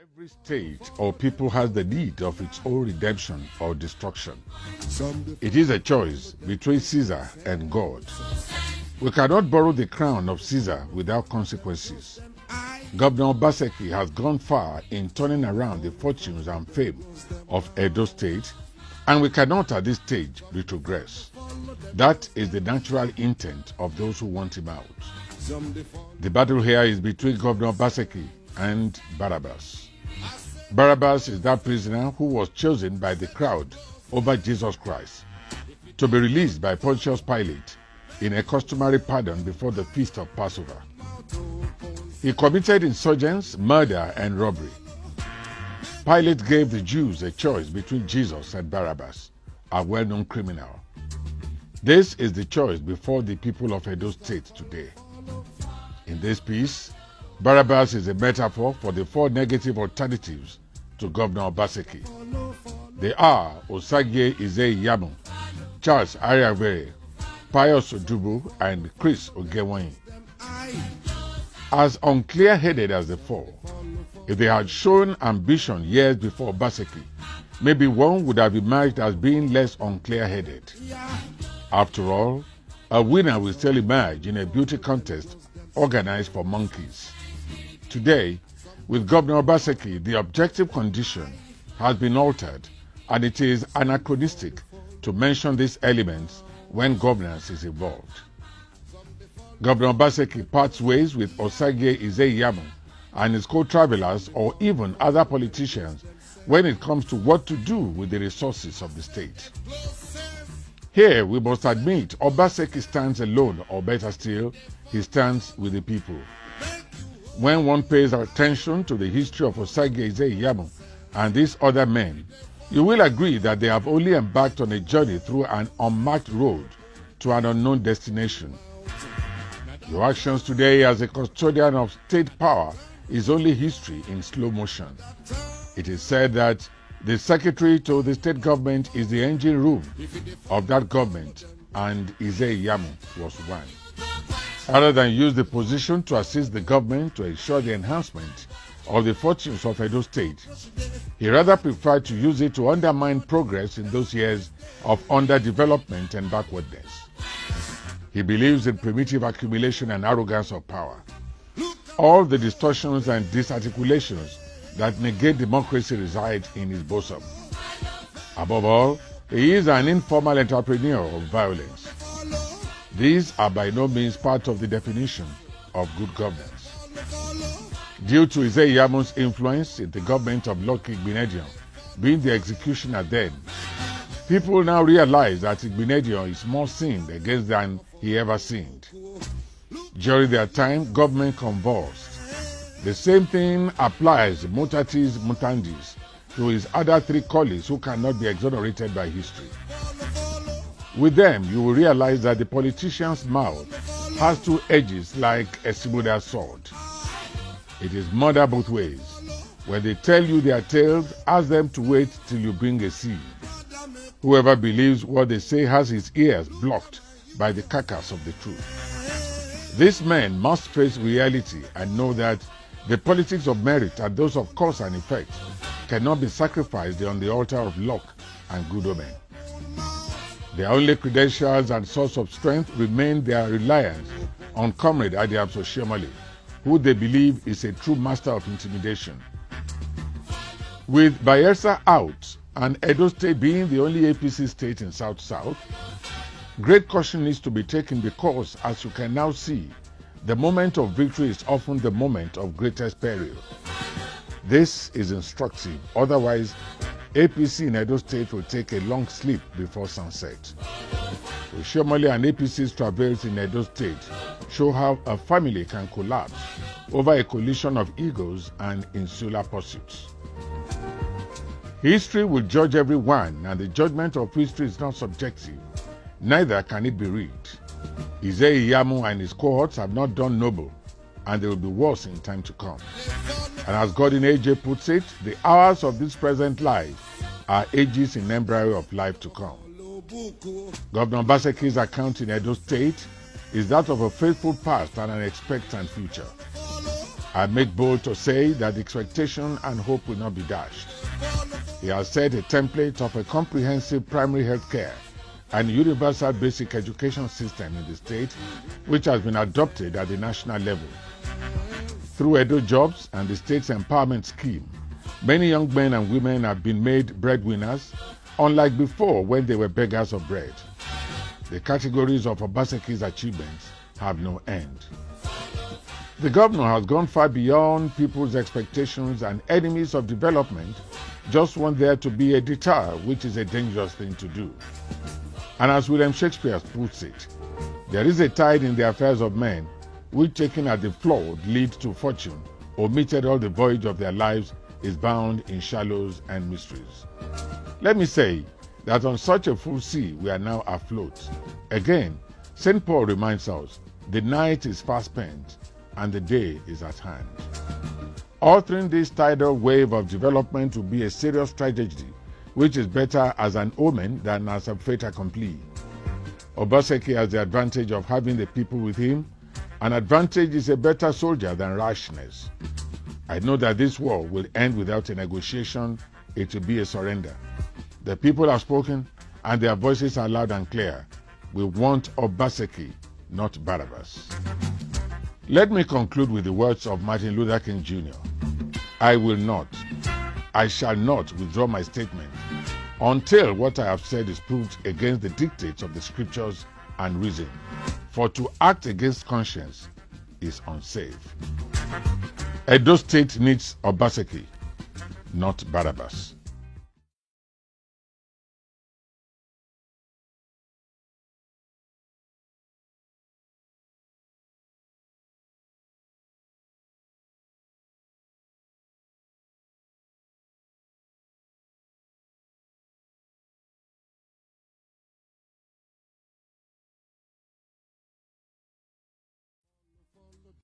Every state or people has the need of its own redemption or destruction. It is a choice between Caesar and God. We cannot borrow the crown of Caesar without consequences. Governor Obaseki has gone far in turning around the fortunes and fame of Edo State, and we cannot at this stage retrogress. That is the natural intent of those who want him out. The battle here is between Governor Obaseki and Barabas. Barabas is that prisoner who was chosen by the crowd over Jesus Christ to be released by Pontius Pilate in a customary pardon before the feast of Passover. He committed insurgence, murder, and robbery. Pilate gave the Jews a choice between Jesus and Barabas, a well-known criminal. This is the choice before the people of Edo State today. In this piece, Barabas is a metaphor for the four negative alternatives to Governor Obaseki. They are Osagie Ize-Iyamu, Charles Ariavere, Pius Odubu, and Chris Ogewanyi. As unclear-headed as the four, if they had shown ambition years before Obaseki, maybe one would have emerged as being less unclear-headed. After all, a winner will still emerge in a beauty contest organized for monkeys. Today, with Governor Obaseki, the objective condition has been altered, and it is anachronistic to mention these elements when governance is involved. Governor Obaseki parts ways with Osagie Ize-Iyamu and his co-travelers or even other politicians when it comes to what to do with the resources of the state. Here, we must admit Obaseki stands alone, or better still, he stands with the people. When one pays attention to the history of Osagie Ize-Iyamu and these other men, you will agree that they have only embarked on a journey through an unmarked road to an unknown destination. Your actions today as a custodian of state power is only history in slow motion. It is said that the secretary to the state government is the engine room of that government, and Ize-Iyamu was one. Rather than use the position to assist the government to ensure the enhancement of the fortunes of Edo State, he rather preferred to use it to undermine progress in those years of underdevelopment and backwardness. He believes in primitive accumulation and arrogance of power. All the distortions and disarticulations that negate democracy reside in his bosom. Above all, he is an informal entrepreneur of violence. These are by no means part of the definition of good governance. Due to Ize-Iyamu's influence in the government of Lucky Igbinedion being the executioner then, people now realize that Igbinedion is more sinned against than he ever sinned. During their time, government convulsed. The same thing applies mutatis mutandis to his other three colleagues who cannot be exonerated by history. With them, you will realize that the politician's mouth has two edges like a Simuda sword. It is murder both ways. When they tell you their tales, ask them to wait till you bring a seed. Whoever believes what they say has his ears blocked by the carcass of the truth. These men must face reality and know that the politics of merit and those of cause and effect cannot be sacrificed on the altar of luck and good omen. Their only credentials and source of strength remain their reliance on Comrade Adiam Soshomole, who they believe is a true master of intimidation. With Bayelsa out and Edo State being the only APC state in South-South, great caution needs to be taken because, as you can now see, the moment of victory is often the moment of greatest peril. This is instructive, otherwise APC in Edo State will take a long sleep before sunset. Oshomole and APC's travails in Edo State show how a family can collapse over a collision of egos and insular pursuits. History will judge everyone, and the judgment of history is not subjective. Neither can it be rigged. Ize-Iyamu and his cohorts have not done noble, and they will be worse in time to come. And as Gordon AJ puts it, the hours of this present life are ages in embryo of life to come. Governor Obaseki's account in Edo State is that of a faithful past and an expectant future. I make bold to say that expectation and hope will not be dashed. He has set a template of a comprehensive primary health care and universal basic education system in the state, which has been adopted at the national level. Through Edo Jobs and the state's empowerment scheme, many young men and women have been made breadwinners, unlike before when they were beggars of bread. The categories of Obaseki's achievements have no end. The governor has gone far beyond people's expectations, and enemies of development just want there to be a deter, which is a dangerous thing to do. And as William Shakespeare puts it, there is a tide in the affairs of men which, taken at the flood, lead to fortune, omitted all the voyage of their lives is bound in shallows and mysteries. Let me say that on such a full sea we are now afloat. Again, St. Paul reminds us, the night is fast spent and the day is at hand. Altering this tidal wave of development will be a serious tragedy, which is better as an omen than as a fait accompli. Obaseki has the advantage of having the people with him. An advantage is a better soldier than rashness. I know that this war will end without a negotiation. It will be a surrender. The people have spoken, and their voices are loud and clear. We want Obaseki, not Barabas. Let me conclude with the words of Martin Luther King Jr. I shall not withdraw my statement until what I have said is proved against the dictates of the scriptures and reason. For to act against conscience is unsafe. Edo State needs Obaseki, not Barabas.